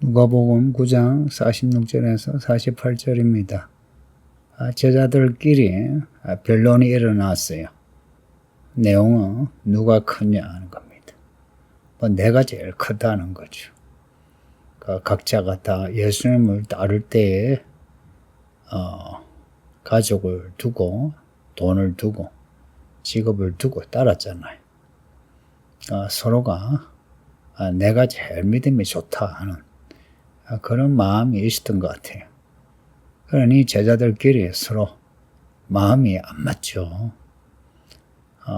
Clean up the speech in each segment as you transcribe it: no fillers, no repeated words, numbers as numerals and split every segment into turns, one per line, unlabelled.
누가복음 9장 46절에서 48절입니다. 제자들끼리 변론이 일어났어요. 내용은 누가 크냐 하는 겁니다. 내가 제일 크다는 거죠. 각자가 다 예수님을 따를 때에 가족을 두고 돈을 두고 직업을 두고 따랐잖아요. 서로가 내가 제일 믿음이 좋다 하는 그런 마음이 있었던 것 같아요. 그러니 제자들끼리 서로 마음이 안 맞죠.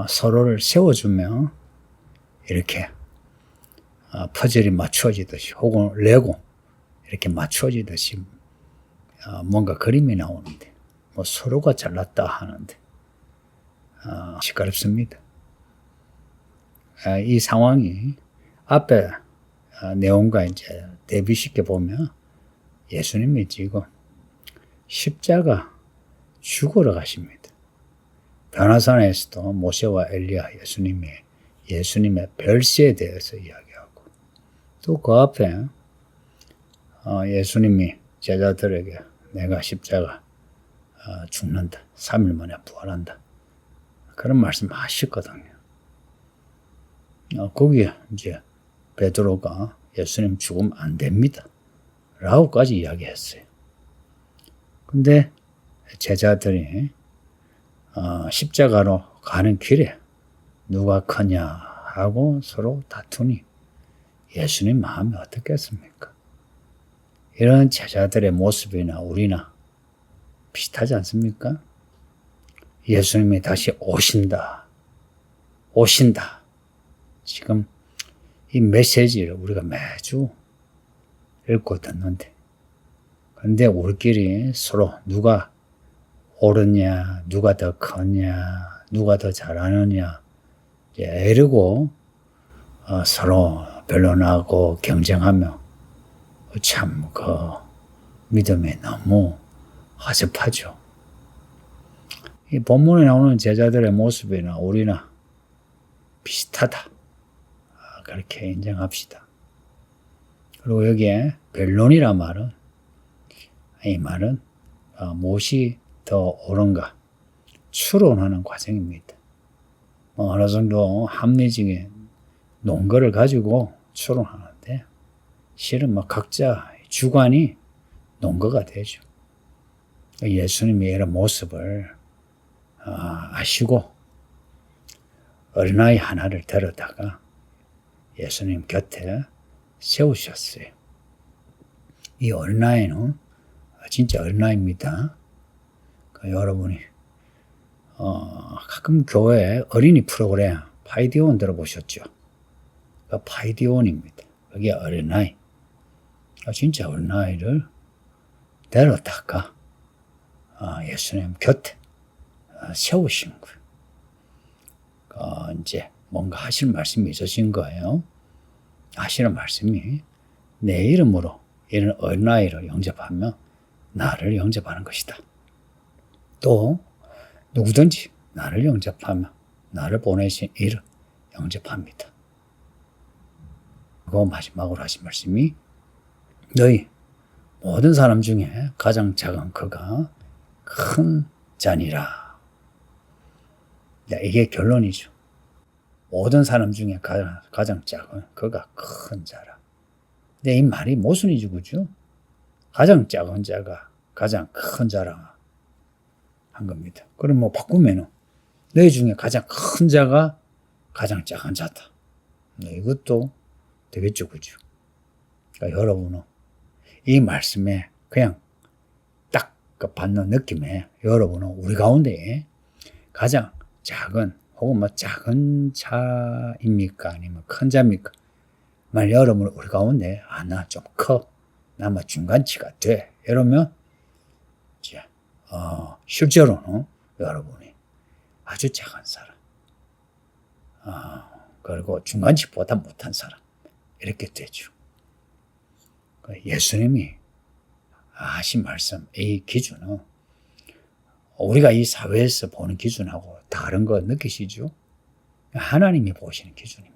서로를 세워주면 이렇게 퍼즐이 맞춰지듯이 혹은 레고 이렇게 맞춰지듯이 뭔가 그림이 나오는데 서로가 잘났다 하는데 시끄럽습니다. 이 상황이 앞에 내용과 이제 대비시켜 보면 예수님이 지금 십자가 죽으러 가십니다. 변화산에서도 모세와 엘리야 예수님의 별세에 대해서 이야기하고 또 그 앞에 예수님이 제자들에게 내가 십자가 죽는다. 3일 만에 부활한다. 그런 말씀 하셨거든요. 거기에 이제 베드로가 예수님 죽으면 안 됩니다. 라고까지 이야기했어요. 근데 제자들이 십자가로 가는 길에 누가 크냐 하고 서로 다투니 예수님 마음이 어떻겠습니까? 이런 제자들의 모습이나 우리나 비슷하지 않습니까? 예수님이 다시 오신다. 지금 이 메시지를 우리가 매주 읽고 듣는데 근데 우리끼리 서로 누가 옳으냐, 누가 더 크냐, 누가 더 잘하느냐 이러고 서로 변론하고 경쟁하며 참 믿음이 너무 허접하죠. 이 본문에 나오는 제자들의 모습이나 우리나 비슷하다. 그렇게 인정합시다. 그리고 여기에 변론이란 말은 이 말은 무엇이 더 옳은가 추론하는 과정입니다. 어느 정도 합리적인 논거를 가지고 추론하는데 실은 각자 주관이 논거가 되죠. 예수님의 이런 모습을 아시고 어린아이 하나를 데려다가 예수님 곁에 세우셨어요. 이 어린아이는 진짜 어린아이입니다. 여러분이 가끔 교회 어린이 프로그램 파이디온 들어보셨죠? 파이디온입니다. 그게 어린아이. 진짜 어린아이를 데려다가 예수님 곁에 세우신 거예요. 이제 뭔가 하실 말씀이 있으신 거예요. 하시는 말씀이 내 이름으로 이런 어린아이를 영접하면 나를 영접하는 것이다. 또 누구든지 나를 영접하면 나를 보내신 이를 영접합니다. 그리고 마지막으로 하신 말씀이 너희 모든 사람 중에 가장 작은 그가 큰 자니라. 이게 결론이죠. 모든 사람 중에 가장 작은 그가 큰 자라. 근데 이 말이 모순이죠, 그죠? 가장 작은 자가 가장 큰 자라 한 겁니다. 그럼 바꾸면은 너희 중에 가장 큰 자가 가장 작은 자다. 이것도 되겠죠, 그죠? 그러니까 여러분은 이 말씀에 그냥 딱 받는 느낌에 여러분은 우리 가운데 가장 작은 혹은 작은 자입니까? 아니면 큰 자입니까? 만약 여러분 우리 가운데 나 좀 커. 나 중간치가 돼. 이러면 이제 실제로는 여러분이 아주 작은 사람 그리고 중간치보다 못한 사람 이렇게 되죠. 예수님이 하신 말씀 이 기준은 우리가 이 사회에서 보는 기준하고 다른 거 느끼시죠? 하나님이 보시는 기준입니다.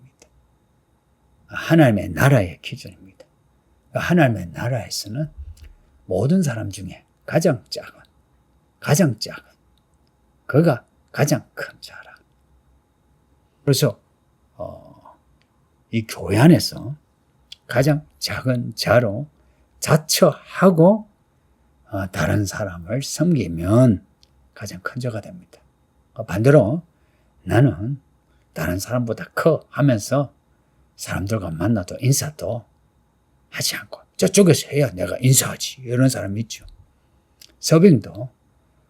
하나님의 나라의 기준입니다. 하나님의 나라에서는 모든 사람 중에 가장 작은, 그가 가장 큰 자라. 그래서 이 교회 안에서 가장 작은 자로 자처하고 다른 사람을 섬기면 가장 큰 자가 됩니다. 반대로 나는 다른 사람보다 커 하면서 사람들과 만나도 인사도 하지 않고 저쪽에서 해야 내가 인사하지, 이런 사람이 있죠. 서빙도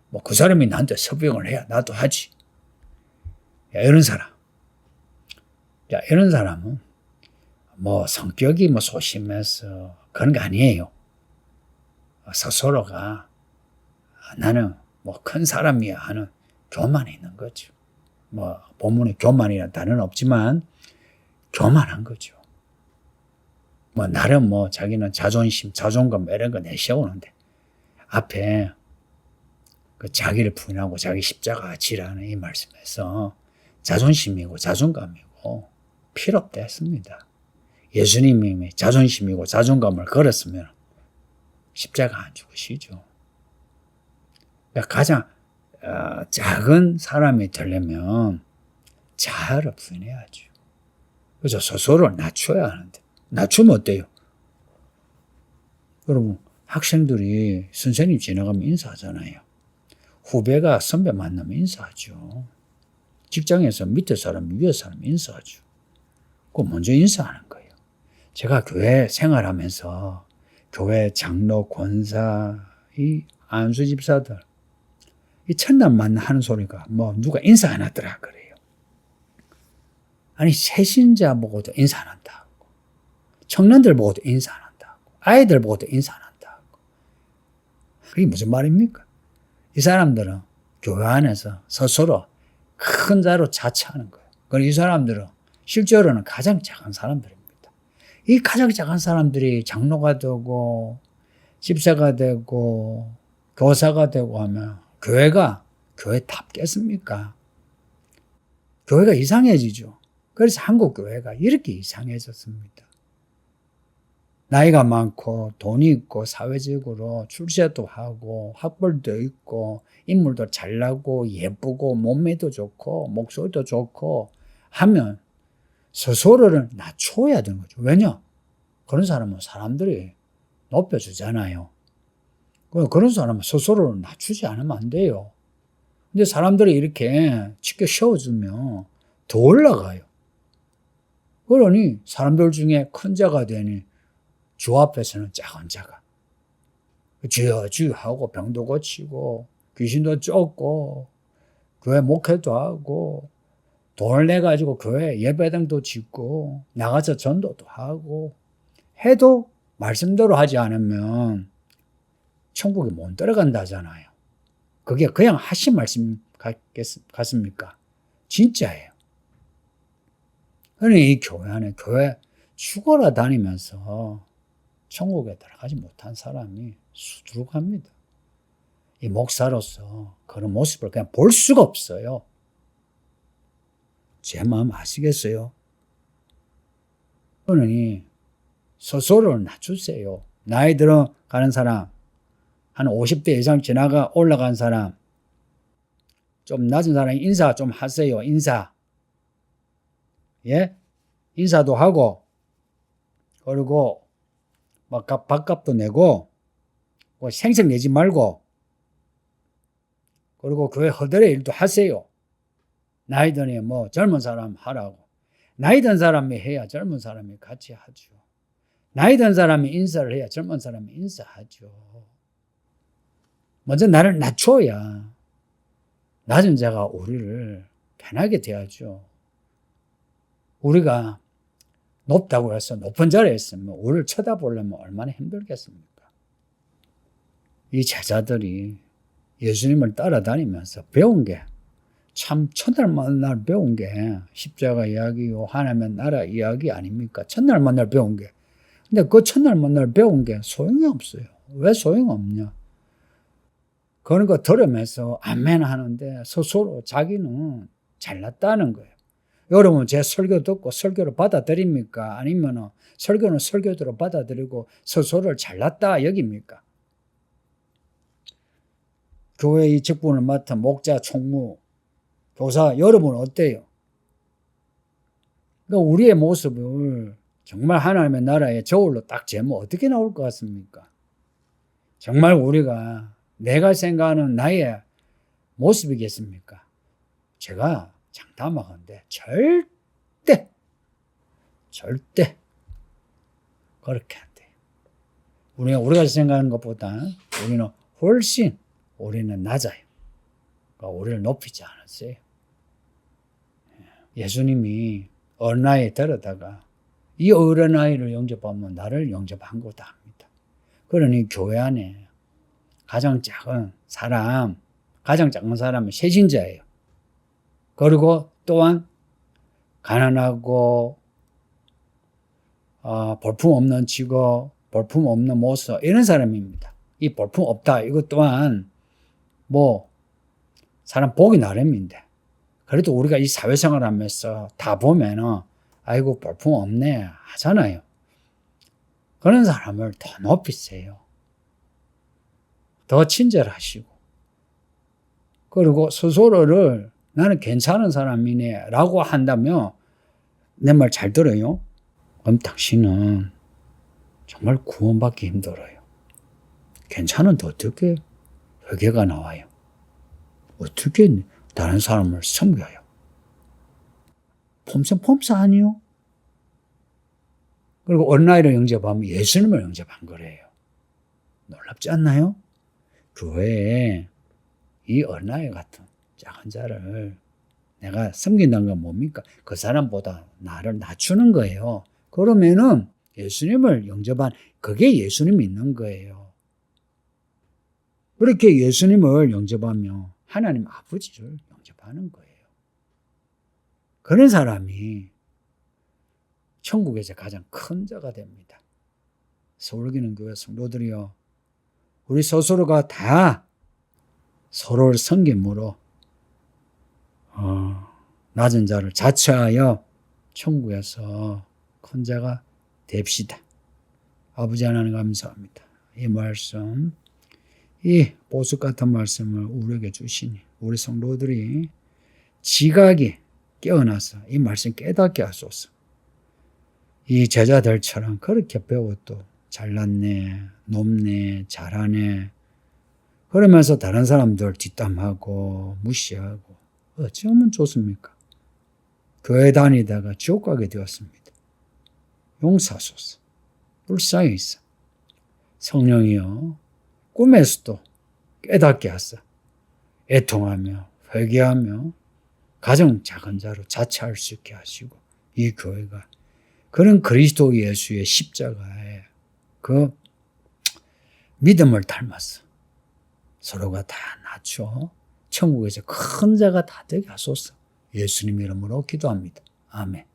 뭐 그 사람이 나한테 서빙을 해야 나도 하지, 이런 사람. 이런 사람은 뭐 성격이 뭐 소심해서 그런 거 아니에요. 스스로가 나는 뭐 큰 사람이야 하는 교만이 있는 거죠. 뭐 본문에 교만이라는 단어는 없지만 교만한 거죠. 뭐 나름 뭐 자기는 자존심, 자존감 이런 거 내세우는데 앞에 그 자기를 부인하고 자기 십자가 지라는 이 말씀에서 자존심이고 자존감이고 필요 없다 했습니다. 예수님이 자존심이고 자존감을 걸었으면 십자가 안 죽으시죠. 그러니까 가장 작은 사람이 되려면 자아를 부인해야죠. 그래서 스스로를 낮춰야 하는데 낮추면 어때요? 여러분, 학생들이 선생님 지나가면 인사하잖아요. 후배가 선배 만나면 인사하죠. 직장에서 밑에 사람, 위에 사람 인사하죠. 그 먼저 인사하는 거예요. 제가 교회 생활하면서 교회 장로, 권사, 이 안수 집사들, 이 첫날 만나 하는 소리가 뭐 누가 인사 안 하더라 그래요. 아니 새신자 보고도 인사 안 한다고, 청년들 보고도 인사 안 한다고, 아이들 보고도 인사 안 한다고. 그게 무슨 말입니까? 이 사람들은 교회 안에서 스스로 큰 자로 자처하는 거예요. 그리고 이 사람들은 실제로는 가장 작은 사람들입니다. 이 가장 작은 사람들이 장로가 되고 집사가 되고 교사가 되고 하면 교회가 교회답겠습니까? 교회가 이상해지죠. 그래서 한국 교회가 이렇게 이상해졌습니다. 나이가 많고 돈이 있고 사회적으로 출세도 하고 학벌도 있고 인물도 잘나고 예쁘고 몸매도 좋고 목소리도 좋고 하면 스스로를 낮춰야 되는 거죠. 왜냐? 그런 사람은 사람들이 높여주잖아요. 그런 사람은 스스로를 낮추지 않으면 안 돼요. 근데 사람들이 이렇게 쉽게 세워주면 더 올라가요. 그러니 사람들 중에 큰 자가 되니 주 앞에서는 작은 자가 주여 하고 병도 고치고 귀신도 쫓고 교회 목회도 하고 돈을 내가지고 교회 예배당도 짓고 나가서 전도도 하고 해도 말씀대로 하지 않으면 천국에 못 들어간다잖아요. 그게 그냥 하신 말씀 같습니까? 진짜예요. 그러니 이 교회 안에 교회 죽어라 다니면서 천국에 들어가지 못한 사람이 수두룩합니다. 이 목사로서 그런 모습을 그냥 볼 수가 없어요. 제 마음 아시겠어요? 그러니 스스로를 낮추세요. 나이 들어가는 사람, 한 50대 이상 지나가 올라간 사람, 좀 낮은 사람 인사 좀 하세요. 인사. 예? 인사도 하고, 그리고 막 밥값도 내고, 생색 내지 말고, 그리고 교회 허들의 일도 하세요. 나이 드니 뭐 젊은 사람 하라고. 나이 든 사람이 해야 젊은 사람이 같이 하죠. 나이 든 사람이 인사를 해야 젊은 사람이 인사하죠. 먼저 나를 낮춰야 낮은 자가 우리를 편하게 대하죠. 우리가 높다고 해서 높은 자리에 있으면 우리를 쳐다보려면 얼마나 힘들겠습니까? 이 제자들이 예수님을 따라다니면서 배운 게 참 첫날 만날 배운 게 십자가 이야기요 하나님의 나라 이야기 아닙니까? 첫날 만날 배운 게. 근데 그 첫날 만날 배운 게 소용이 없어요. 왜 소용이 없냐? 그런 거 들으면서 아멘 하는데 스스로 자기는 잘났다는 거예요. 여러분 제 설교 듣고 설교를 받아들입니까? 아니면 설교는 설교대로 받아들이고 스스로를 잘났다 여깁니까? 교회의 직분을 맡은 목자, 총무, 교사 여러분 어때요? 그러니까 우리의 모습을 정말 하나님의 나라의 저울로 딱 재면 어떻게 나올 것 같습니까? 정말 우리가 내가 생각하는 나의 모습이겠습니까? 제가 장담하건대 절대 그렇게 안 돼요. 우리가 생각하는 것보다 우리는 훨씬 우리는 낮아요. 그러니까 우리를 높이지 않았어요. 예수님이 어린아이 데려다가 이 어린아이를 영접하면 나를 영접한 거다 합니다. 그러니 교회 안에 가장 작은 사람은 세신자예요. 그리고 또한 가난하고 볼품 없는 직업, 볼품 없는 모습 이런 사람입니다. 이 볼품 없다 이것 또한 사람 보기 나름인데 그래도 우리가 이 사회생활 하면서 다 보면은 아이고 볼품 없네 하잖아요. 그런 사람을 더 높이세요. 더 친절하시고 그리고 스스로를 나는 괜찮은 사람이네 라고 한다면 내 말 잘 들어요. 그럼 당신은 정말 구원받기 힘들어요. 괜찮은데 어떻게 회개가 나와요? 어떻게 다른 사람을 섬겨요? 폼사 아니요? 그리고 어린아이를 영접하면 예수님을 영접한 거래요. 놀랍지 않나요? 교회에 이 어린아이 같은 작은 자를 내가 섬긴다는 건 뭡니까? 그 사람보다 나를 낮추는 거예요. 그러면은 예수님을 영접한 그게 예수님 믿는 거예요. 그렇게 예수님을 영접하면 하나님 아버지를 영접하는 거예요. 그런 사람이 천국에서 가장 큰 자가 됩니다. 서울기능교회 성도들이요. 우리 스스로가 다 서로를 섬김으로 낮은 자를 자처하여 천국에서 큰 자가 됩시다. 아버지 하나님 감사합니다. 이 말씀, 이 보석 같은 말씀을 우리에게 주시니 우리 성도들이 지각이 깨어나서 이 말씀 깨닫게 하소서. 이 제자들처럼 그렇게 배워도 잘났네, 높네, 잘하네 그러면서 다른 사람들 뒷담하고 무시하고 어찌하면 좋습니까? 교회 다니다가 지옥 가게 되었습니다. 용서하소서. 불쌍히 있어. 성령이여 꿈에서도 깨닫게 하사 애통하며 회개하며 가정 작은 자로 자처할 수 있게 하시고 이 교회가 그런 그리스도 예수의 십자가에 그 믿음을 닮았어. 서로가 다 낮춰 천국에서 큰 자가 다 되게 하소서. 예수님 이름으로 기도합니다. 아멘.